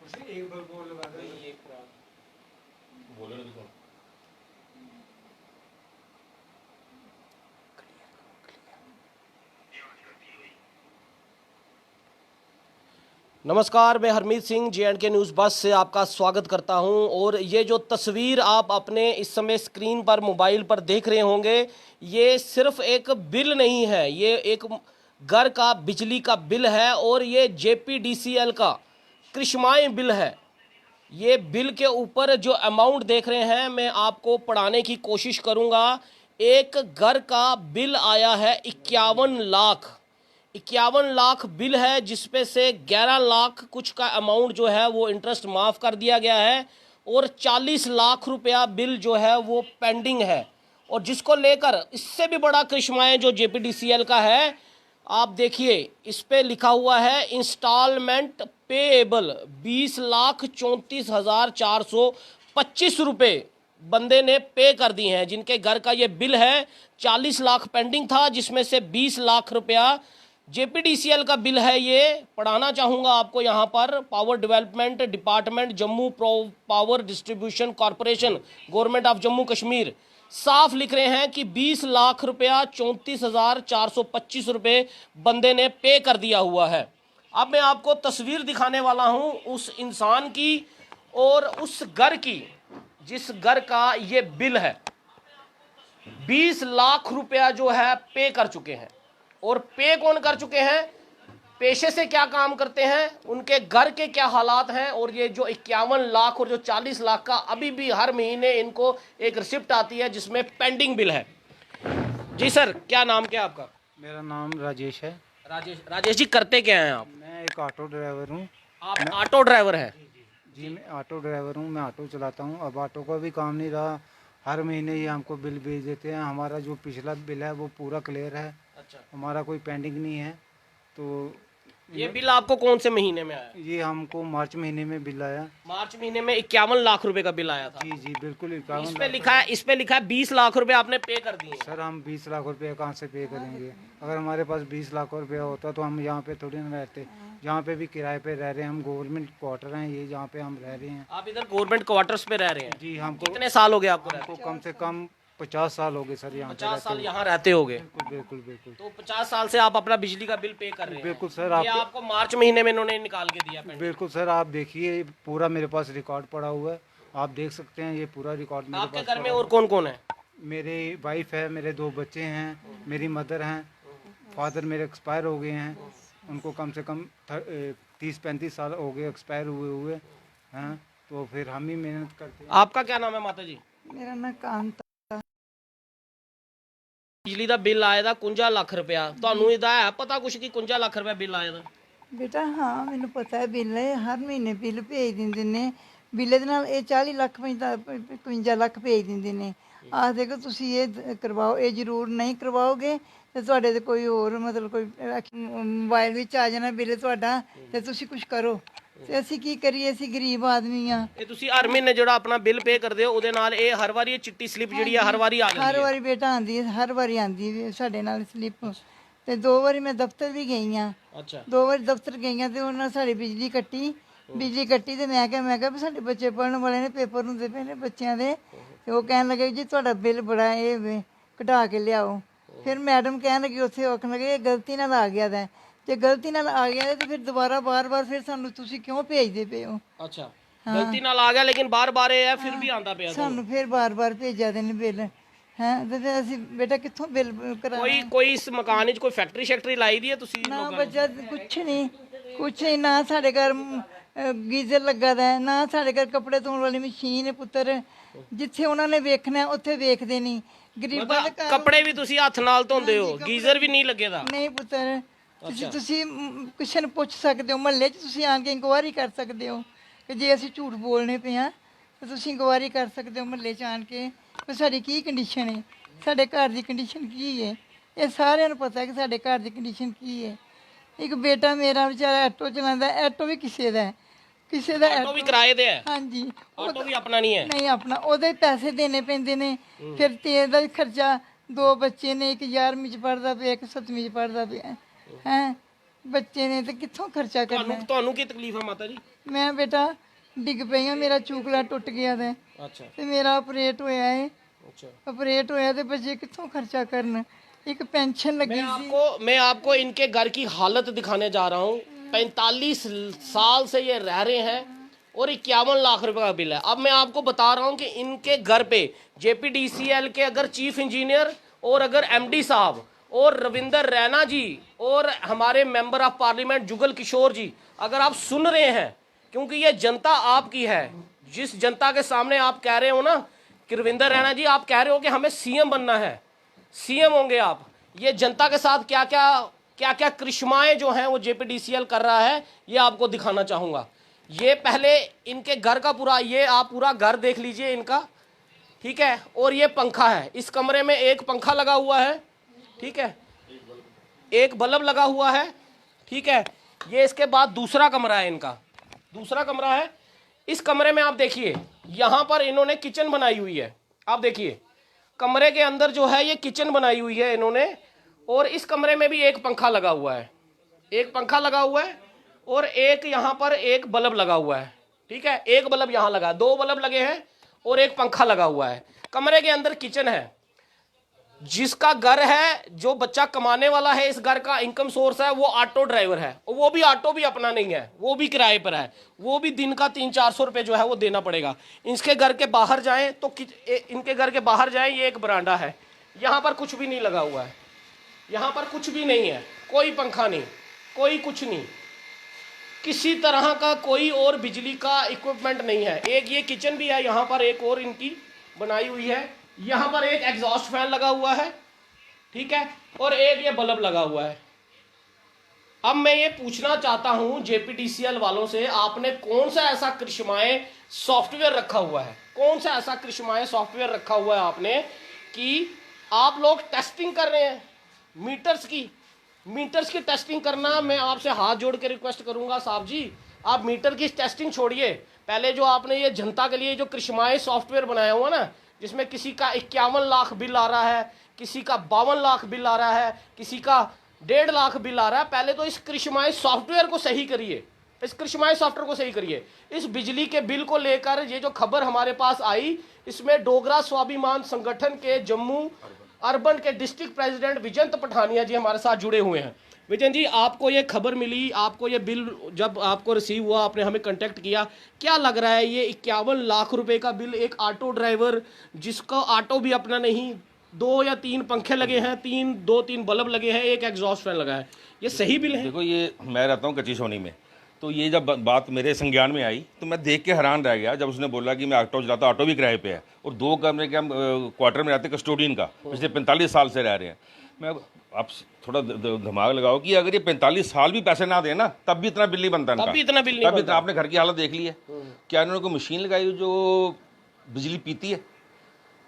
एक बार बोल लगा दो ये बोलो ना देखो। नमस्कार, मैं हरमीत सिंह J&K न्यूज़ बस से आपका स्वागत करता हूं। और ये जो तस्वीर आप अपने इस समय स्क्रीन पर मोबाइल पर देख रहे होंगे, ये सिर्फ एक बिल नहीं है, ये एक घर का बिजली का बिल है और ये JPDCL का कृष्माएँ बिल है। ये बिल के ऊपर जो अमाउंट देख रहे हैं, मैं आपको पढ़ाने की कोशिश करूंगा। एक घर का बिल आया है 51 लाख बिल है, जिसपे से 11 लाख कुछ का अमाउंट जो है वो इंटरेस्ट माफ़ कर दिया गया है और 40 लाख रुपया बिल जो है वो पेंडिंग है। और जिसको लेकर इससे भी बड़ा करिश्माएँ जो JPDCL का है, आप देखिए इस पे लिखा हुआ है इंस्टॉलमेंट पेएबल 20,34,425 रुपये बंदे ने पे कर दिए हैं, जिनके घर का ये बिल है। 40 लाख पेंडिंग था, जिसमें से 20 लाख रुपया JPDCL का बिल है। ये पढ़ाना चाहूँगा आपको यहाँ पर। Power development department, Jammu power distribution corporation, government of Jammu Kashmir, साफ लिख रहे हैं कि 20 लाख रुपया 34,425 रुपये बंदे ने पे कर दिया हुआ है। अब मैं आपको तस्वीर दिखाने वाला हूँ उस इंसान की और उस घर की जिस घर का ये बिल है। 20 लाख रुपया जो है पे कर चुके हैं। और पे कौन कर चुके हैं, पेशे से क्या काम करते हैं, उनके घर के क्या हालात हैं, और ये जो 51 लाख और जो 40 लाख का अभी भी हर महीने इनको एक रिसिप्ट आती है जिसमें पेंडिंग बिल है। जी सर, क्या नाम क्या आपका? मेरा नाम राजेश है। राजेश जी, करते क्या हैं आप? मैं एक ऑटो ड्राइवर हूँ। आप ऑटो ड्राइवर हैं? जी मैं ऑटो ड्राइवर हूँ, मैं ऑटो चलाता हूँ। अब ऑटो का भी काम नहीं रहा, हर महीने ही हमको बिल भेज देते हैं। हमारा जो पिछला बिल है वो पूरा क्लियर है। अच्छा, हमारा कोई पेंडिंग नहीं है। तो ये बिल आपको कौन से महीने में आया? ये हमको मार्च महीने में बिल आया। मार्च महीने में 51 लाख रुपए का बिल आया था। जी जी बिल्कुल इस 51 पे लाख। लिखा है 20 लाख रुपए आपने पे कर दिए। सर हम 20 लाख रुपए कहाँ से पे करेंगे? अगर हमारे पास 20 लाख रुपया होता तो हम यहाँ पे थोड़ी ना रहते। जहाँ पे भी किराए पे रह रहे हैं हम, गवर्नमेंट क्वार्टर हैं ये जहाँ पे हम रह रहे हैं। आप इधर गवर्नमेंट क्वार्टर्स पे रह रहे हैं? जी हमको कितने साल हो गए आपको रहते? कम से कम 50 साल हो गए सर यहाँ पे 50 साल रहते यहाँ रहते होगे? हुए। बिल्कुल बिल्कुल तो 50 साल से आप अपना बिजली का बिल पे कर रहे हैं? बिल्कुल सर। ये आपको मार्च महीने में इन्होंने निकाल के दिया पेंडिंग? बिल्कुल सर, आप देखिए पूरा मेरे पास रिकॉर्ड पड़ा हुआ है, आप देख सकते हैं ये पूरा रिकॉर्ड मेरे आपके पास घर में पड़ा और कौन कौन है? है। मेरी वाइफ है, मेरे 2 बच्चे हैं, मेरी मदर हैं, फादर मेरे एक्सपायर हो गए हैं। उनको कम से कम 30-35 साल हो गए एक्सपायर हुए हैं। तो फिर हम ही मेहनत करते हैं। आपका क्या नाम है माता जी? मेरा नाम कांता। बिजली ਦਾ ਬਿੱਲ ਆਇਆ ਦਾ 51 ਲੱਖ ਰੁਪਇਆ। ਤੁਹਾਨੂੰ ਇਹਦਾ ਹੈ ਪਤਾ ਕੁਛ ਕਿ 51 ਲੱਖ ਰੁਪਇਆ ਬਿੱਲ ਆਇਆ ਦਾ? ਬੇਟਾ ਹਾਂ ਮੈਨੂੰ ਪਤਾ ਹੈ ਬਿੱਲ ਹੈ, ਹਰ ਮਹੀਨੇ ਬਿੱਲ ਭੇਜ ਦਿੰਦੇ ਨੇ। ਬਿੱਲ ਦੇ ਨਾਲ ਇਹ 40 ਲੱਖ 55 ਲੱਖ ਭੇਜ ਦਿੰਦੇ ਨੇ। ਆਹ ਦੇਖੋ ਤੁਸੀਂ ਇਹ ਕਰਵਾਓ, ਇਹ ਜ਼ਰੂਰ ਨਹੀਂ ਕਰਵਾਓਗੇ ਤੇ ਤੁਹਾਡੇ ਤੇ ਕੋਈ ਹੋਰ ਮਤਲਬ ਕੋਈ ਮੋਬਾਈਲ ਵਿੱਚ ਆ ਜਾਣਾ ਬਿੱਲ ਤੁਹਾਡਾ ਤੇ ਤੁਸੀਂ ਕੁਝ ਕਰੋ। ਤੇ ਅਸੀਂ ਕੀ ਕਰੀਏ, ਅਸੀਂ ਗਰੀਬ ਆਦਮੀ ਆ। ਇਹ ਤੁਸੀਂ ਹਰ ਮਹੀਨੇ ਜਿਹੜਾ ਆਪਣਾ ਬਿੱਲ ਪੇ ਕਰਦੇ ਹੋ ਉਹਦੇ ਨਾਲ ਇਹ ਹਰ ਵਾਰੀ ਇਹ ਚਿੱਟੀ ਸਲਿੱਪ ਜਿਹੜੀ ਆ ਹਰ ਵਾਰੀ ਆ ਜਾਂਦੀ ਹਰ ਹੈ? ਵਾਰੀ ਬੇਟਾ ਆਂਦੀ ਹੈ, ਹਰ ਵਾਰੀ ਆਂਦੀ ਹੈ ਸਾਡੇ ਨਾਲ ਸਲਿੱਪ। ਤੇ 2 ਵਾਰੀ ਮੈਂ ਦਫ਼ਤਰ ਵੀ ਗਈ ਆ। ਅੱਛਾ। 2 ਵਾਰੀ ਦਫ਼ਤਰ ਗਈਆਂ ਤੇ ਉਹਨਾਂ ਸਾਡੀ ਬਿਜਲੀ ਕੱਟੀ ਤੇ ਮੈਂ ਕਿਹਾ ਵੀ ਸਾਡੇ ਬੱਚੇ ਪੜ੍ਹਨ ਵਾਲੇ ਨੇ, ਪੇਪਰ ਹੁੰਦੇ ਪਏ ਨੇ ਬੱਚਿਆਂ ਦੇ। ਤੇ ਉਹ ਕਹਿਣ ਲੱਗੇ ਜੀ ਤੁਹਾਡਾ ਬਿੱਲ ਬੜਾ ਇਹ ਵੇ, ਘਟਾ ਕੇ ਲਿਆਓ। ਫਿਰ ਮੈਡਮ ਕਹਿਣ ਲੱਗੀ ਉੱਥੇ, ਆਖਣ ਲੱਗੇ ਇਹ ਗਲਤੀ ਨਾਲ ਆ ਗਿਆ ਦਾ। ਤੇ ਗਲਤੀ ਨਾਲ ਆ ਗਿਆ ਤੇ ਫਿਰ ਦੁਬਾਰਾ ਬਾਰ-ਬਾਰ ਫਿਰ ਸਾਨੂੰ ਤੁਸੀਂ ਕਿਉਂ ਭੇਜਦੇ ਪਏ ਹੋ? ਅੱਛਾ, ਗਲਤੀ ਨਾਲ ਆ ਗਿਆ ਲੇਕਿਨ ਬਾਰ-ਬਾਰ ਇਹ ਹੈ ਫਿਰ ਵੀ ਆਂਦਾ ਪਿਆ ਤੁਹਾਨੂੰ? ਸਾਨੂੰ ਫਿਰ ਬਾਰ-ਬਾਰ ਭੇਜਿਆ ਦੇ ਨੇ ਬਿੱਲ। ਹੈਂ ਤੇ ਫਿਰ ਅਸੀਂ ਬੇਟਾ ਕਿੱਥੋਂ ਬਿੱਲ ਕਰਾਂਗੇ? ਕੋਈ ਇਸ ਮਕਾਨ ਵਿੱਚ ਕੋਈ ਫੈਕਟਰੀ ਲਾਈ ਦੀ ਹੈ ਤੁਸੀਂ ਨਾ ਲੋਕਾਂ ਨੇ? ਬੱਚਾ ਕੁਛ ਨਹੀਂ ਨਾ ਸਾਡੇ ਘਰ ਗੀਜ਼ਰ ਲੱਗਾ ਦਾ ਹੈ, ਨਾ ਸਾਡੇ ਘਰ ਕੱਪੜੇ ਧੋਣ ਵਾਲੀ ਮਸ਼ੀਨ ਹੈ ਪੁੱਤਰ। ਜਿੱਥੇ ਉਹਨਾਂ ਨੇ ਵੇਖਣਾ ਉੱਥੇ ਵੇਖਦੇ ਨਹੀਂ। ਗਰੀਬਾਂ ਦੇ ਘਰ ਕੱਪੜੇ ਵੀ ਤੁਸੀਂ ਹੱਥ ਨਾਲ ਧੋਂਦੇ ਹੋ, ਗੀਜ਼ਰ ਵੀ ਨਹੀਂ ਲੱਗੇਦਾ? ਨਹੀਂ ਪੁੱਤਰ, ਤੁਸੀਂ ਕਿਸੇ ਨੂੰ ਪੁੱਛ ਸਕਦੇ ਹੋ, ਮਹੱਲੇ 'ਚ ਤੁਸੀਂ ਆਣ ਕੇ ਇਨਕੁਆਇਰੀ ਕਰ ਸਕਦੇ ਹੋ ਕਿ ਜੇ ਅਸੀਂ ਝੂਠ ਬੋਲਨੇ ਪਏ ਹਾਂ ਤਾਂ ਤੁਸੀਂ ਇਨਕੁਆਇਰੀ ਕਰ ਸਕਦੇ ਹੋ ਮਹੱਲੇ 'ਚ ਆਣ ਕੇ ਵੀ ਸਾਡੀ ਕੀ ਕੰਡੀਸ਼ਨ ਹੈ, ਸਾਡੇ ਘਰ ਦੀ ਕੰਡੀਸ਼ਨ ਕੀ ਹੈ। ਇਹ ਸਾਰਿਆਂ ਨੂੰ ਪਤਾ ਕਿ ਸਾਡੇ ਘਰ ਦੀ ਕੰਡੀਸ਼ਨ ਕੀ ਹੈ। ਇੱਕ ਬੇਟਾ ਮੇਰਾ ਵਿਚਾਰਾ ਆਟੋ ਚਲਾਉਂਦਾ, ਆਟੋ ਵੀ ਕਿਸੇ ਦਾ ਆਟੋ ਵੀ ਕਿਰਾਏ ਤੇ ਹੈ? ਹਾਂਜੀ। ਆਟੋ ਵੀ ਆਪਣਾ ਨਹੀਂ ਹੈ? ਨਹੀਂ ਆਪਣਾ, ਉਹਦੇ ਪੈਸੇ ਦੇਣੇ ਪੈਂਦੇ ਨੇ। ਫਿਰ ਤੇਲ ਦਾ ਵੀ ਖਰਚਾ, 2 ਬੱਚੇ ਨੇ, ਇੱਕ 11ਵੀਂ 'ਚ ਪੜ੍ਹਦਾ ਪਿਆ, ਇੱਕ 7ਵੀਂ 'ਚ ਪੜ੍ਹਦਾ ਪਿਆ। ਹੈਂ ਬੱਚੇ ਨੇ ਤੇ ਕਿੱਥੋਂ ਖਰਚਾ ਕਰਨਾ ਹੈ? ਤੁਹਾਨੂੰ ਕੀ ਤਕਲੀਫ ਹੈ ਮਾਤਾ ਜੀ? ਮੈਂ ਬੇਟਾ ਡਿੱਗ ਪਈ ਹਾਂ, ਮੇਰਾ ਚੂਕਲਾ ਟੁੱਟ ਗਿਆ ਤੇ ਅੱਛਾ ਤੇ ਮੇਰਾ ਆਪਰੇਟ ਹੋਇਆ ਹੈ। अच्छा ਆਪਰੇਟ ਹੋਇਆ ਤੇ ਬੱਚੇ ਕਿੱਥੋਂ ਖਰਚਾ ਕਰਨ? ਇੱਕ ਪੈਨਸ਼ਨ ਲੱਗੀ ਸੀ। मैं आपको इनके घर की हालत दिखाने जा रहा हूँ। 45 साल से ये रह रहे हैं और 51 लाख रुपए का बिल है। अब मैं आपको बता रहा हूँ कि इनके घर पे JPDCL के अगर चीफ इंजीनियर और अगर MD साहब और रविंदर रैना जी और हमारे member of parliament Jugal Kishore जी अगर आप सुन रहे हैं, क्योंकि ये जनता आपकी है, जिस जनता के सामने आप कह रहे हो ना कि रविंदर रैना जी आप कह रहे हो कि हमें CM बनना है, CM होंगे आप, ये जनता के साथ क्या क्या करिश्माएं जो हैं वो JPDCL कर रहा है ये आपको दिखाना चाहूँगा। ये पहले इनके घर का पूरा, ये आप पूरा घर देख लीजिए इनका, ठीक है। और ये पंखा है, इस कमरे में एक पंखा लगा हुआ है, ठीक है, एक बल्ब लगा हुआ है, ठीक है। ये इसके बाद दूसरा कमरा है इनका, दूसरा कमरा है। इस कमरे में आप देखिए यहाँ पर इन्होंने किचन बनाई हुई है, आप देखिए कमरे के अंदर जो है ये किचन बनाई हुई है इन्होंने। और इस कमरे में भी एक पंखा लगा हुआ है, एक पंखा लगा हुआ है और एक यहाँ पर एक बल्ब लगा हुआ है, ठीक है। एक बल्ब यहाँ लगा, 2 बल्ब लगे हैं और एक पंखा लगा हुआ है। कमरे के अंदर किचन है। जिसका घर है, जो बच्चा कमाने वाला है, इस घर का इनकम सोर्स है वो ऑटो ड्राइवर है, और वो भी ऑटो भी अपना नहीं है, वो भी किराए पर है, वो भी दिन का 300-400 रुपये जो है वो देना पड़ेगा। इसके घर के बाहर जाएं तो इनके घर के बाहर जाएं, ये एक बरांडा है, यहाँ पर कुछ भी नहीं लगा हुआ है, यहाँ पर कुछ भी नहीं है, कोई पंखा नहीं, कोई कुछ नहीं, किसी तरह का कोई और बिजली का इक्विपमेंट नहीं है। एक ये किचन भी है, यहाँ पर एक और इनकी बनाई हुई है, यहाँ पर एक एग्जॉस्ट फैन लगा हुआ है, ठीक है, और एक ये बल्ब लगा हुआ है। अब मैं ये पूछना चाहता हूं JPDCL वालों से, आपने कौन सा ऐसा करिश्माए सॉफ्टवेयर रखा हुआ है, कौन सा ऐसा करिश्माए सॉफ्टवेयर रखा हुआ है आपने कि आप लोग टेस्टिंग कर रहे हैं मीटर्स की टेस्टिंग करना। मैं आपसे हाथ जोड़ के रिक्वेस्ट करूंगा साहब जी, आप मीटर की टेस्टिंग छोड़िए, पहले जो आपने ये जनता के लिए जो करिश्माए सॉफ्टवेयर बनाया हुआ ना, जिसमें किसी का 51 लाख बिल आ रहा है, किसी का 52 लाख बिल आ रहा है, किसी का 1.5 लाख बिल आ रहा है, पहले तो इस करिश्माए सॉफ्टवेयर को सही करिए, इस करिश्माए सॉफ्टवेयर को सही करिए। इस बिजली के बिल को लेकर ये जो खबर हमारे पास आई, इसमें डोगरा स्वाभिमान संगठन के जम्मू अर्बन के डिस्ट्रिक्ट प्रेसिडेंट विजयंत पठानिया जी हमारे साथ जुड़े हुए हैं। विजयन जी, आपको ये खबर मिली, आपको ये बिल जब आपको रिसीव हुआ, आपने हमें कांटेक्ट किया, क्या लग रहा है ये 51 लाख रुपए का बिल, एक ऑटो ड्राइवर जिसका ऑटो भी अपना नहीं, 2 या 3 पंखे लगे हैं, 2-3 बल्ब लगे हैं, एक एग्जॉस्ट फैन लगा है, ये सही बिल है? देखो, ये मैं रहता हूँ कच्ची सोनी में, तो ये जब बात मेरे संज्ञान में आई तो मैं देख के हैरान रह गया जब उसने बोला कि मैं ऑटो चलाता, ऑटो भी किराए पे है और 2 कमरे के हम क्वार्टर में रहते, कस्टोडियन का पिछले 45 साल से रह रहे हैं। मैं आप थोड़ा दिमाग लगाओ कि अगर ये 45 साल भी पैसे ना दें ना, तब भी इतना बिल नहीं बनता, तब भी इतना बिल नहीं बनता। आपने घर की हालत देख ली है, क्या इन्होंने कोई मशीन लगाई जो बिजली पीती है?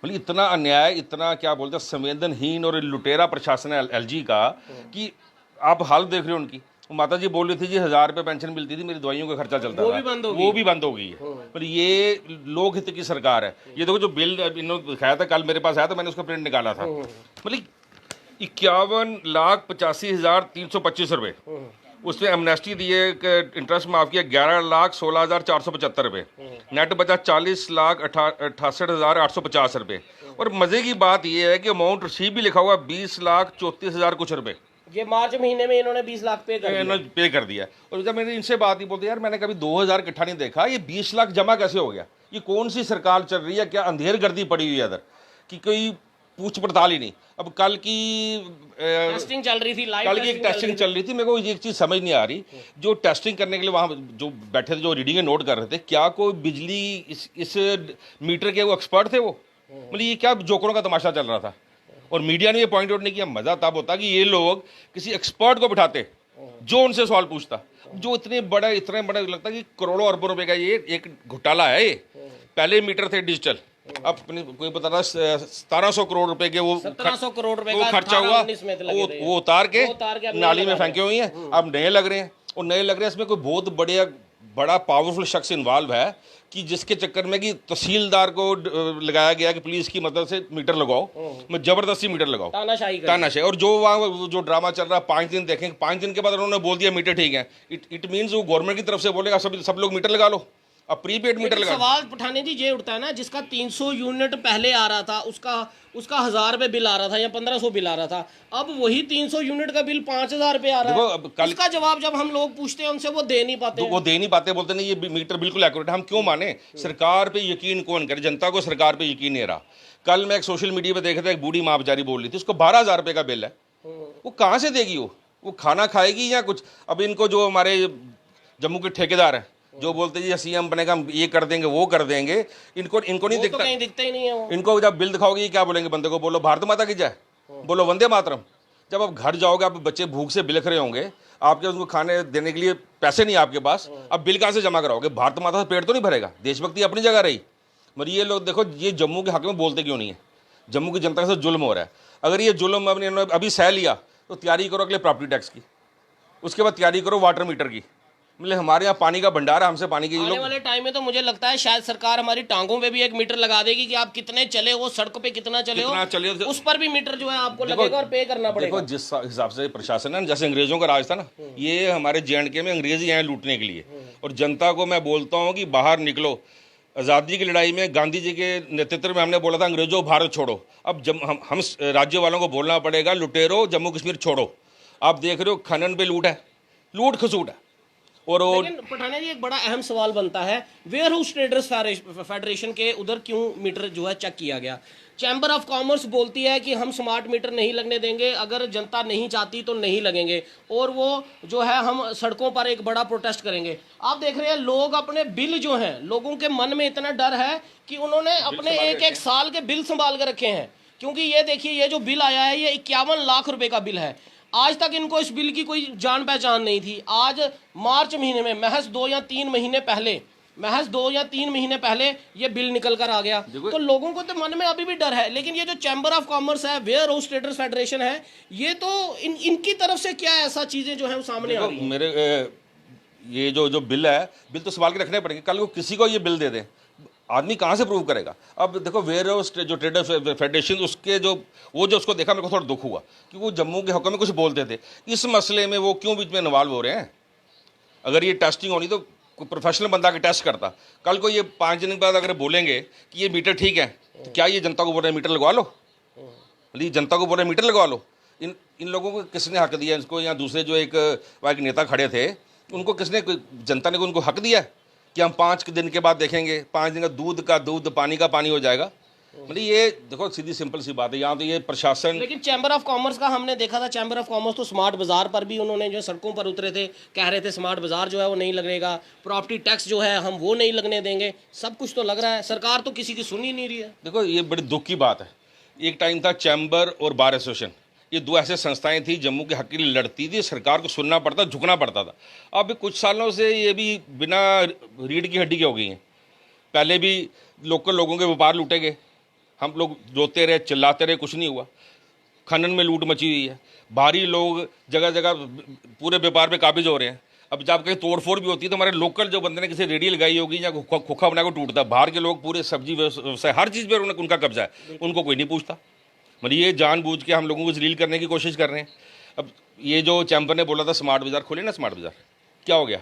मतलब इतना अन्याय, इतना क्या बोलते हैं संवेदनहीन और लुटेरा प्रशासन है LG का, कि आप हालत देख रहे हो उनकी। माता जी बोल रही थी जी 1000 रुपये पेंशन मिलती थी, मेरी दवाइयों का खर्चा चलता था, वो भी बंद हो गई है। पर ये लोक हित की सरकार है। ये देखो जो बिल इन्होंने दिखाया था, कल मेरे पास आया था, मैंने उसका प्रिंट निकाला था, मतलब 51,85,325 रुपये, उसमें एमनेस्टी दिए, इंटरेस्ट माफ किया 11,16,475 रुपये, नेट बचा 40,68,850 रुपये। और मजे की बात यह है कि अमाउंट रिसीव भी लिखा हुआ 20,34,000 कुछ रुपये। ये मार्च महीने में इन्होंने 20 लाख पे कर दिया। और जब मैंने इनसे बात ही बोलते यार मैंने कभी 2000 इकट्ठा नहीं देखा, ये 20 लाख जमा कैसे हो गया? ये कौन सी सरकार चल रही है? क्या अंधेर गर्दी पड़ी हुई है इधर कि कोई पूछ पड़ताल ही नहीं? अब कल की टेस्टिंग चल रही थी, कल की एक टेस्टिंग चल रही थी, मेरे को एक चीज़ समझ नहीं आ रही, जो टेस्टिंग करने के लिए वहाँ जो बैठे थे, जो रीडिंग नोट कर रहे थे, क्या कोई बिजली इस मीटर के वो एक्सपर्ट थे? वो मतलब ये क्या जोकरों का तमाशा चल रहा था? और मीडिया ने ये पॉइंट आउट नहीं किया। मजा तब होता कि ये लोग किसी एक्सपर्ट को बिठाते जो उनसे सवाल पूछता, जो इतने बड़ा लगता कि करोड़ों अरबों रुपए का ये एक घोटाला है। ये पहले मीटर थे डिजिटल, अब कोई बता रहा 1700 करोड़ रुपए के वो 1700 करोड़ रुपए वो खर्चा हुआ, वो उतार के नाली में फेंके हुए हैं। अब नए लग रहे हैं, और नए लग रहे हैं, इसमें कोई बहुत बढ़िया बड़ा पावरफुल शख्स इन्वॉल्व है कि जिसके चक्कर में कि तहसीलदार को लगाया गया कि पुलिस की मदद से मीटर लगाओ, मैं जबरदस्ती मीटर लगाओ, तानाशाही। और जो वहाँ जो ड्रामा चल रहा है 5 दिन देखेंगे, 5 दिन के बाद उन्होंने बोल दिया मीटर ठीक है, इट मीन्स वो गवर्नमेंट की तरफ से बोलेगा सब लोग मीटर लगा लो, अब प्रीपेड मीटर लगा। सवाल पठाने जी ये उठता है ना, जिसका 300 यूनिट पहले आ रहा था उसका 1000 रुपए बिल आ रहा था या 1500 बिल आ रहा था, अब वही 300 यूनिट का बिल 5000 रुपए आ रहा है। अब कल इसका जवाब जब हम लोग पूछते हैं उनसे वो दे नहीं पाते, वो दे नहीं पाते, बोलते नहीं ये मीटर बिल्कुल एक्यूरेट है। हम क्यों माने? सरकार पे यकीन कौन करे? जनता को सरकार पे यकीन नहीं रहा। कल मैं एक सोशल मीडिया पे देख रहा था, एक बूढ़ी माँ बेचारी बोल रही थी, उसको 12,000 रुपए का बिल है, वो कहाँ से देगी? वो खाना खाएगी या कुछ? अब इनको जो हमारे जम्मू के ठेकेदार हैं जो बोलते जी सीएम बनेगा हम ये कर देंगे वो कर देंगे, इनको नहीं दिखता, तो कहीं दिखता ही नहीं है वो। इनको जब बिल दिखाओगे क्या बोलेंगे बंदे को? बोलो भारत माता की जय, बोलो वंदे मातरम। जब आप घर जाओगे, आप बच्चे भूख से बिलख रहे होंगे, आपके उनको खाने देने के लिए पैसे नहीं आपके पास, अब बिल कहाँ से जमा कराओगे? भारत माता से पेट तो नहीं भरेगा। देशभक्ति अपनी जगह रही, मगर ये लोग देखो ये जम्मू के हक में बोलते क्यों नहीं है? जम्मू की जनता के साथ जुल्म हो रहा है। अगर ये जुल्म अभी सह लिया तो तैयारी करो अगले प्रॉपर्टी टैक्स की, उसके बाद तैयारी करो वाटर मीटर की। मतलब हमारे यहाँ पानी का भंडार है, हमसे पानी की आने वाले टाइम में तो मुझे लगता है शायद सरकार हमारी टांगों पे भी एक मीटर लगा देगी कि आप कितने चले हो, सड़कों पे कितना चले हो, उस पर भी मीटर जो है आपको लगेगा और पे करना पड़ेगा। देखो जिस हिसाब से प्रशासन है, जैसे अंग्रेजों का राज था ना, ये हमारे JNK में अंग्रेज ही आए लूटने के लिए। और जनता को मैं बोलता हूँ कि बाहर निकलो। आज़ादी की लड़ाई में गांधी जी के नेतृत्व में हमने बोला था अंग्रेजों भारत छोड़ो, अब हम राज्य वालों को बोलना पड़ेगा लुटेरो जम्मू कश्मीर छोड़ो। आप देख रहे हो खनन पे लूट है, लूट खसूट है। और लेकिन पठानिया जी एक बड़ा अहम सवाल बनता है, वेयर हाउस ट्रेडर्स फेडरेशन के उधर क्यों मीटर जो है चेक किया गया? चैम्बर ऑफ कॉमर्स बोलती है कि हम स्मार्ट मीटर नहीं लगने देंगे, अगर जनता नहीं चाहती तो नहीं लगेंगे, और वो जो है हम सड़कों पर एक बड़ा प्रोटेस्ट करेंगे। आप देख रहे हैं लोग अपने बिल जो हैं, लोगों के मन में इतना डर है कि उन्होंने अपने एक साल के बिल संभाल कर रखे हैं, क्योंकि ये देखिए ये जो बिल आया है ये 51 लाख रुपए का बिल है। आज तक इनको इस बिल की कोई जान पहचान नहीं थी। आज मार्च महीने में महज 2 या 3 महीने पहले ये बिल निकल कर आ गया, तो लोगों को तो मन में अभी भी डर है। लेकिन ये जो चैम्बर ऑफ कॉमर्स है, वेयर हाउस ट्रेडर्स फेडरेशन है, ये तो इनकी तरफ से क्या ऐसा चीजें जो है सामने आ रही है? मेरे ये जो बिल है, बिल तो सवाल के रखने पड़ेंगे। कल को किसी को ये बिल दे दें, आदमी कहाँ से प्रूव करेगा? अब देखो वेयर हाउस जो ट्रेडर फेडरेशन, उसके जो उसको देखा, मेरे को थोड़ा दुख हुआ कि वो जम्मू के हक में कुछ बोलते थे। इस मसले में वो क्यों बीच में इन्वॉल्व हो रहे हैं? अगर ये टेस्टिंग होनी तो कोई प्रोफेशनल बंदा के टेस्ट करता। कल को ये 5 दिन के बाद अगर बोलेंगे कि ये मीटर ठीक है, तो क्या ये जनता को बोल रहे मीटर लगवा लो? जनता को बोल रहे मीटर लगवा लो। इन लोगों को किसने हक दिया इसको? या दूसरे जो एक नेता खड़े थे, उनको किसने, जनता ने उनको हक दिया कि हम 5 दिन के बाद देखेंगे, 5 दिन का दूध पानी का पानी हो जाएगा? मतलब ये देखो सीधी सिंपल सी बात है। यहाँ तो ये प्रशासन, लेकिन चैम्बर ऑफ कॉमर्स का हमने देखा था, चैम्बर ऑफ कॉमर्स तो स्मार्ट बाजार पर भी उन्होंने जो सड़कों पर उतरे थे, कह रहे थे स्मार्ट बाजार जो है वो नहीं लगेगा, प्रॉपर्टी टैक्स जो है हम वो नहीं लगने देंगे। सब कुछ तो लग रहा है, सरकार तो किसी की सुन ही नहीं रही है। देखो ये बड़ी दुख की बात है। एक टाइम था चैम्बर और बार एसोसिएशन, ये 2 ऐसे संस्थाएं थी जम्मू के हक के लिए लड़ती थी, सरकार को सुनना पड़ता, झुकना पड़ता था। अब कुछ सालों से ये भी बिना रीढ़ की हड्डी के हो गई हैं। पहले भी लोकल लोगों के व्यापार लूटे गए, हम लोग रोते रहे, चिल्लाते रहे, कुछ नहीं हुआ। खनन में लूट मची हुई है, बाहरी लोग जगह जगह पूरे व्यापार पे काबिज हो रहे हैं। अब जब कहीं तोड़फोड़ भी होती है तो हमारे लोकल जो बंदे ने किसी रेडी लगाई होगी या खोखा बना को टूटता, बाहर के लोग पूरे सब्जी व्यवसाय हर चीज़ पर उनका कब्जा है, उनको कोई नहीं पूछता। मतलब ये जानबूझ के हम लोगों को जलील करने की कोशिश कर रहे हैं। अब ये जो चैम्बर ने बोला था स्मार्ट बाजार खोले ना, स्मार्ट बाजार क्या हो गया?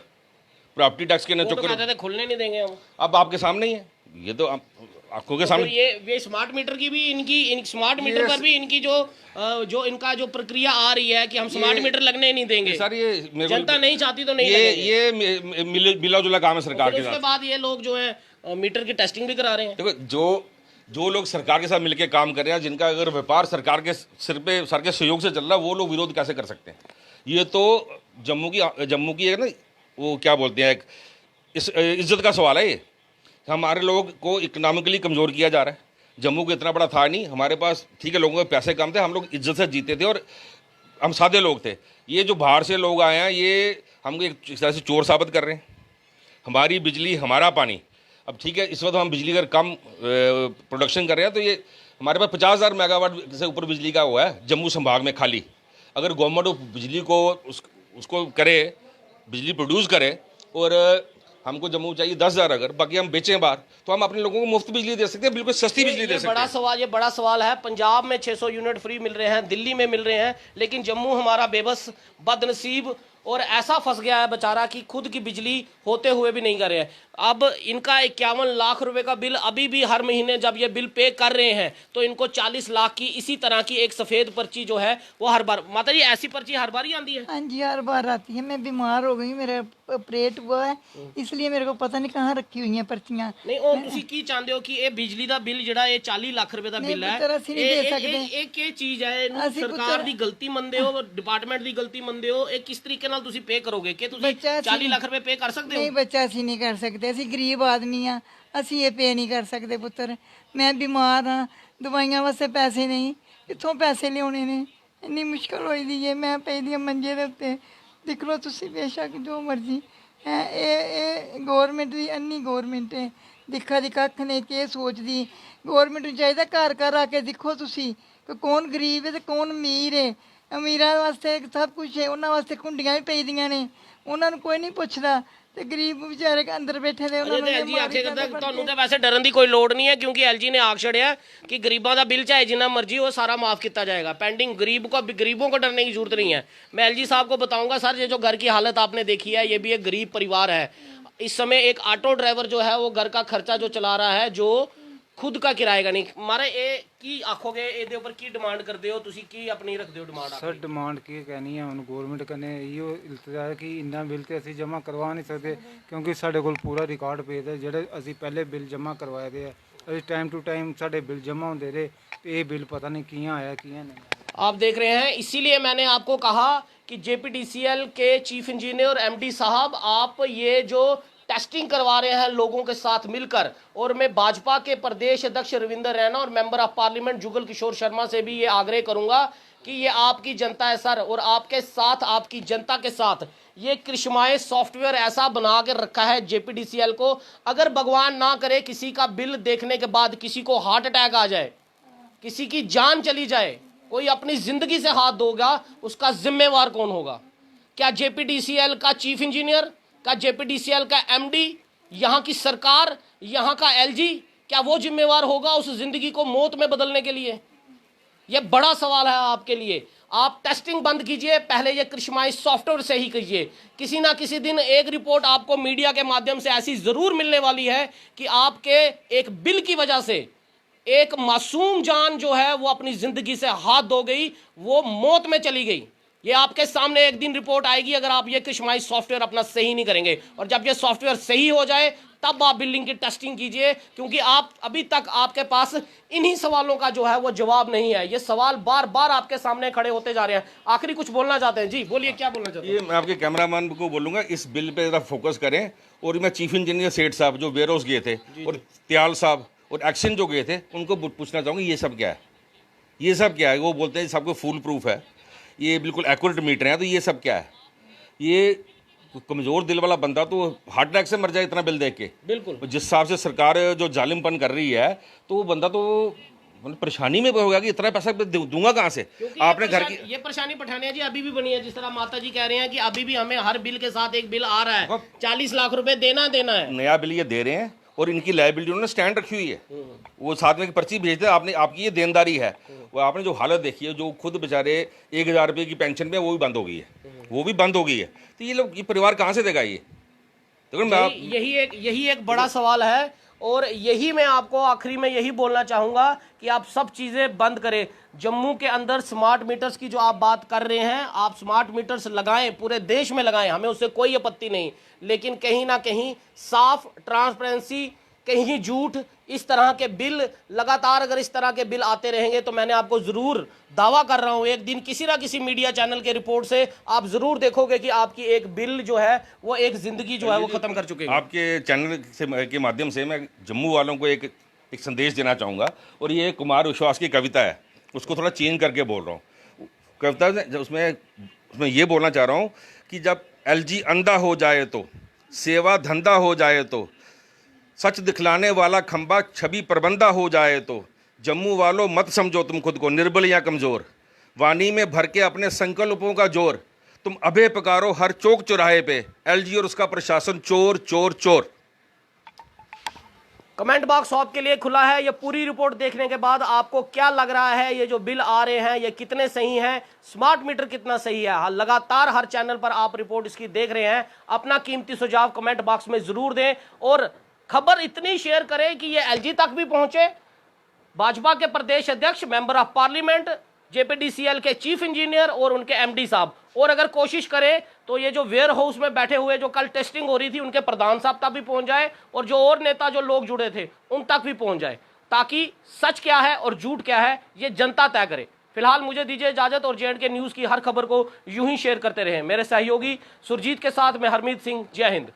प्रॉपर्टी टैक्स के चक्कर खुलने नहीं देंगे हम। अब आपके सामने ही है, ये तो आंखों के सामने। ये स्मार्ट मीटर की भी इनकी स्मार्ट मीटर पर भी इनकी जो इनका जो प्रक्रिया आ रही है कि हम स्मार्ट मीटर लगने ही नहीं देंगे। सर ये जनता नहीं चाहती तो नहीं लगेंगे। ये मिला जुला काम है सरकार के साथ। उसके बाद ये लोग जो है मीटर की टेस्टिंग भी करा रहे हैं। देखो जो लोग सरकार के साथ मिलकर काम कर रहे हैं, जिनका अगर व्यापार सरकार के सर के सहयोग से चल रहा है, वो लोग विरोध कैसे कर सकते हैं? ये तो जम्मू की है ना, वो क्या बोलते हैं, इज्जत का सवाल है। ये हमारे लोग को इकोनॉमिकली कमज़ोर किया जा रहा है। जम्मू को इतना बड़ा था नहीं हमारे पास, ठीक है, लोगों के पैसे कम थे, हम लोग इज्जत से जीते थे और हम सादे लोग थे। ये जो बाहर से लोग आए हैं, ये हमको एक तरह से चोर साबित कर रहे हैं। हमारी बिजली, हमारा पानी, अब ठीक है इस वक्त हम बिजली का कम प्रोडक्शन कर रहे हैं, तो ये हमारे पास 50,000 मेगावाट से ऊपर बिजली का हुआ है जम्मू संभाग में खाली। अगर गवर्नमेंट बिजली को उसको करे, बिजली प्रोड्यूस करे और हमको जम्मू चाहिए 10,000, अगर बाकी हम बेचें बाहर तो हम अपने लोगों को मुफ्त बिजली दे सकते हैं, बिल्कुल सस्ती बिजली दे सकते हैं। ये बड़ा सवाल है। पंजाब में 600 यूनिट फ्री मिल रहे हैं, दिल्ली में मिल रहे हैं, लेकिन जम्मू हमारा बेबस, बदनसीब और ऐसा फंस गया है बेचारा कि खुद की बिजली होते हुए भी नहीं कर रहे हैं। अब इनका 51 लाख रुपए का बिल अभी भी हर महीने जब ये बिल पे कर रहे हैं तो इनको 40 लाख की इसी तरह की एक सफेद पर्ची जो है वो हर बार, माता जी ऐसी पर्ची हर बार ही आती है? हाँ जी, हर बार आती है। मैं बीमार हो गई, मेरा ऑपरेट हुआ है, इसलिए मेरे को पता नहीं कहाँ रखी हुई हैं पर्चियाँ। नहीं और ਤੁਸੀਂ ਕੀ ਚਾਹੁੰਦੇ ਹੋ ਕਿ ਇਹ ਬਿਜਲੀ ਦਾ ਬਿੱਲ ਜਿਹੜਾ ਇਹ 40 ਲੱਖ ਰੁਪਏ ਦਾ ਬਿੱਲ ਹੈ, ਪੁੱਤਰ ਅਸੀਂ ਨਹੀਂ ਦੇ ਸਕਦੇ। ਇਹ ਕੀ ਚੀਜ਼ ਹੈ? ਇਹਨੂੰ ਅਸੀਂ ਸਰਕਾਰ ਪੁੱਤਰ- ਦੀ ਗਲਤੀ ਮੰਨਦੇ ਹੋ, ਡਿਪਾਰਟਮੈਂਟ ਦੀ ਗਲਤੀ ਮੰਨਦੇ ਹੋ? ਇਹ ਕਿਸ ਤਰੀਕੇ ਨਾਲ ਤੁਸੀਂ ਪੇ ਕਰੋਗੇ? ਕਿ ਤੁਸੀਂ ਬੱਚਾ ਅਸੀਂ- 40 ਲੱਖ ਰੁਪਏ ਪੇ ਕਰ ਸਕਦੇ ਹੋ? ਨਹੀਂ ਬੱਚਾ, ਅਸੀਂ ਨਹੀਂ ਕਰ ਸਕਦੇ, ਅਸੀਂ ਗਰੀਬ ਆਦਮੀ ਆ, ਅਸੀਂ ਇਹ ਪੇ ਨਹੀਂ ਕਰ ਸਕਦੇ ਪੁੱਤਰ। ਮੈਂ ਬਿਮਾਰ ਹਾਂ, ਦਵਾਈਆਂ ਵਾਸਤੇ ਪੈਸੇ ਨਹੀਂ, ਕਿੱਥੋਂ ਪੈਸੇ ਲਿਆਉਣੇ ਨੇ? ਇੰਨੀ ਮੁਸ਼ਕਲ ਹੋਈ ਦੀ ਹੈ, ਮੈਂ ਪਈ ਦੀ ਹਾਂ ਮੰਜੇ ਦੇ ਉੱਤੇ। ਦੇਖ ਲਓ ਤੁਸੀਂ, ਬੇਸ਼ੱਕ ਜੋ ਮਰਜ਼ੀ ਹੈ, ਇਹ ਗੌਰਮੈਂਟ ਦੀ ਅੰਨੀ ਗੌਰਮੈਂਟ ਹੈ, ਦਿਖਾ ਦੀ ਕੱਖ ਨੇ ਕੀ ਸੋਚਦੀ। ਗੌਰਮੈਂਟ ਨੂੰ ਚਾਹੀਦਾ ਘਰ ਘਰ ਆ ਕੇ ਦੇਖੋ ਤੁਸੀਂ ਕਿ ਕੌਣ ਗਰੀਬ ਹੈ ਤੇ ਕੌਣ ਅਮੀਰ ਹੈ। ਅਮੀਰਾਂ ਵਾਸਤੇ ਸਭ ਕੁਝ ਹੈ, ਉਹਨਾਂ ਵਾਸਤੇ ਕੁੰਡੀਆਂ ਵੀ ਪਈਦੀਆਂ ਨੇ, ਉਹਨਾਂ ਨੂੰ ਕੋਈ ਨਹੀਂ ਪੁੱਛਦਾ, ਤੇ ਗਰੀਬ ਵਿਚਾਰੇ ਅੰਦਰ ਬੈਠੇ ਦੇ ਉਹਨਾਂ ਨੂੰ ਐਲਜੀ ਆਖੇ ਕਰਦਾ ਤੁਹਾਨੂੰ ਤਾਂ ਵੈਸੇ ਡਰਨ ਦੀ ਕੋਈ ਲੋੜ ਨਹੀਂ ਹੈ, ਕਿਉਂਕਿ ਐਲਜੀ ਨੇ ਆਖ ਛੜਿਆ कि गरीबों का बिल चाहे जितना मर्जी हो सारा माफ़ किया जाएगा, पेंडिंग गरीबों को डरने की जरूरत नहीं है। मैं एलजी साहब को बताऊंगा, सर ये जो घर की हालत आपने देखी है, ये भी एक गरीब परिवार है। इस समय एक ऑटो ड्राइवर जो है वो घर का खर्चा जो चला रहा है, जो खुद का किराएगा नहीं। मारे ये की आखोगे ਇਹਦੇ ਉੱਪਰ ਕੀ ਡਿਮਾਂਡ ਕਰਦੇ ਹੋ ਤੁਸੀਂ, ਕੀ ਆਪਣੀ ਰੱਖਦੇ ਹੋ ਡਿਮਾਂਡ? ਸਰ ਡਿਮਾਂਡ ਕੀ ਕਹਿਣੀ ਹੈ ਹੁਣ ਗਵਰਨਮੈਂਟ ਕਨੇ ਇਹੋ ਇਲਤਜਾ ਹੈ ਕਿ ਇੰਨਾ ਬਿੱਲ ਤੇ ਅਸੀਂ ਜਮ੍ਹਾਂ ਕਰਵਾ ਨਹੀਂ ਸਕਦੇ, ਕਿਉਂਕਿ ਸਾਡੇ ਕੋਲ ਪੂਰਾ ਰਿਕਾਰਡ ਪੇਦ ਹੈ ਜਿਹੜੇ ਅਸੀਂ ਪਹਿਲੇ ਬਿੱਲ ਜਮ੍ਹਾਂ ਕਰਵਾਏ ਦੇ ਆ। ਅਸੀਂ ਟਾਈਮ ਟੂ ਟਾਈਮ ਸਾਡੇ ਬਿੱਲ ਜਮ੍ਹਾਂ ਹੁੰਦੇ ਰਹੇ, ਤੇ ਇਹ ਬਿੱਲ ਪਤਾ ਨਹੀਂ ਕਿਹਾਂ ਆਇਆ ਕਿਹਾਂ नहीं आया। आप देख रहे हैं, इसीलिए मैंने आपको कहा कि जेपीडीसीएल के चीफ इंजीनियर एमडी साहब, आप ये जो टेस्टिंग करवा रहे हैं लोगों के साथ मिलकर, और मैं भाजपा के प्रदेश अध्यक्ष रविंदर रैना और member of parliament Jugal Kishore Sharma से भी ये आग्रह करूंगा कि ये आपकी जनता है सर, और आपके साथ, आपकी जनता के साथ ये कृष्माए सॉफ्टवेयर ऐसा बना के रखा है जेपीडीसीएल को, अगर भगवान ना करे किसी का बिल देखने के बाद किसी को हार्ट अटैक आ जाए, किसी की जान चली जाए, कोई अपनी जिंदगी से हाथ धोगा, उसका जिम्मेवार कौन होगा? क्या जेपीडीसीएल का चीफ इंजीनियर, का जेपीडीसीएल का एमडी, यहाँ की सरकार, यहाँ का एलजी, क्या वो जिम्मेवार होगा उस जिंदगी को मौत में बदलने के लिए? ये बड़ा सवाल है आपके लिए। आप टेस्टिंग बंद कीजिए, पहले ये कृष्माई सॉफ्टवेयर से ही कीजिए। किसी ना किसी दिन एक रिपोर्ट आपको मीडिया के माध्यम से ऐसी जरूर मिलने वाली है कि आपके एक बिल की वजह से एक मासूम जान जो है वो अपनी जिंदगी से हाथ धो गई, वो मौत में चली गई। ये आपके सामने एक दिन रिपोर्ट आएगी अगर आप ये कृष्माई सॉफ्टवेयर अपना सही नहीं करेंगे, और जब ये सॉफ्टवेयर सही हो जाए तब आप बिल्डिंग की टेस्टिंग कीजिए, क्योंकि आप अभी तक आपके पास इन्हीं सवालों का जो है वो जवाब नहीं है। ये सवाल बार बार आपके सामने खड़े होते जा रहे हैं। आखिरी कुछ बोलना चाहते हैं? जी बोलिए, क्या बोलना चाहते हैं? ये मैं आपके कैमरामैन को बोलूंगा इस बिल पे ज़रा फोकस करें, और मैं चीफ इंजीनियर सेठ साहब जो वेयर हाउस गए थे, और त्याल साहब और एक्शन जो गए थे, उनको पूछना चाहूँगा ये सब क्या है, ये सब क्या है? वो बोलते हैं सबको फुल प्रूफ है, ये बिल्कुल एक्यूरेट मीटर है, तो ये सब क्या है? ये कमज़ोर दिल वाला बंदा तो हार्ट अटैक से मर जाए इतना बिल देख के। बिल्कुल। जिस हिसाब से सरकार जो जालिमपन कर रही है, तो वो बंदा तो परेशानी में होगा कि इतना पैसा दूंगा कहाँ से? आपने घर की ये परेशानी पठानिया जी अभी भी बनी है, जिस तरह माता जी कह रहे हैं कि अभी भी हमें हर बिल के साथ एक बिल आ रहा है, 40 लाख रुपए देना है। नया बिल ये दे रहे हैं, और इनकी लायबिलिटी उन्होंने स्टैंड रखी हुई है, वो साथ में एक पर्ची भेजते हैं, आपने आपकी ये देनदारी है। वो आपने जो हालत देखी है, जो खुद बेचारे 1,000 रुपये की पेंशन पे वो भी बंद हो गई है, वो भी बंद हो गई है, तो ये लोग, ये परिवार कहाँ से देगा? ये देखो यही एक बड़ा सवाल है, और यही मैं आपको आखिरी में यही बोलना चाहूँगा कि आप सब चीज़ें बंद करें। जम्मू के अंदर स्मार्ट मीटर्स की जो आप बात कर रहे हैं, आप स्मार्ट मीटर्स लगाएं, पूरे देश में लगाएं, हमें उससे कोई आपत्ति नहीं, लेकिन कहीं ना कहीं साफ ट्रांसपेरेंसी, कहीं झूठ, इस तरह के बिल लगातार अगर इस तरह के बिल आते रहेंगे तो मैंने आपको ज़रूर दावा कर रहा हूं, एक दिन किसी ना किसी मीडिया चैनल के रिपोर्ट से आप ज़रूर देखोगे कि आपकी एक बिल जो है वो एक ज़िंदगी जो है वो ख़त्म कर चुके हैं। आपके चैनल से के माध्यम से मैं जम्मू वालों को एक संदेश देना चाहूँगा, और ये कुमार विश्वास की कविता है, उसको थोड़ा चेंज करके बोल रहा हूँ। कविता उसमें ये बोलना चाह रहा हूँ कि जब एलजी अंधा हो जाए तो, सेवा धंधा हो जाए तो, सच दिखलाने वाला खंबा छवि प्रबंधा हो जाए तो, जम्मू वालों मत समझो तुम खुद को निर्बल या कमज़ोर, वाणी में भर के अपने संकल्पों का जोर, तुम अबे पुकारो हर चौक चौराहे पे, एलजी और उसका प्रशासन चोर चोर चोर। कमेंट बॉक्स आपके लिए खुला है। ये पूरी रिपोर्ट देखने के बाद आपको क्या लग रहा है, ये जो बिल आ रहे हैं ये कितने सही हैं, स्मार्ट मीटर कितना सही है? लगातार हर चैनल पर आप रिपोर्ट इसकी देख रहे हैं। अपना कीमती सुझाव कमेंट बॉक्स में जरूर दें और खबर इतनी शेयर करें कि ये एलजी तक भी पहुंचे। भाजपा के प्रदेश अध्यक्ष, मेंबर ऑफ पार्लियामेंट, जेपीडीसीएल के चीफ इंजीनियर और उनके एमडी साहब, और अगर कोशिश करें तो ये जो वेयर हाउस में बैठे हुए जो कल टेस्टिंग हो रही थी उनके प्रधान साहब तक भी पहुंच जाए और जो और नेता जो लोग जुड़े थे उन तक भी पहुंच जाए, ताकि सच क्या है और झूठ क्या है ये जनता तय करे। फिलहाल मुझे दीजिए इजाजत और जेएंडके न्यूज की हर खबर को यूं ही शेयर करते रहें। मेरे सहयोगी सुरजीत के साथ मैं हरमीत सिंह। जय हिंद।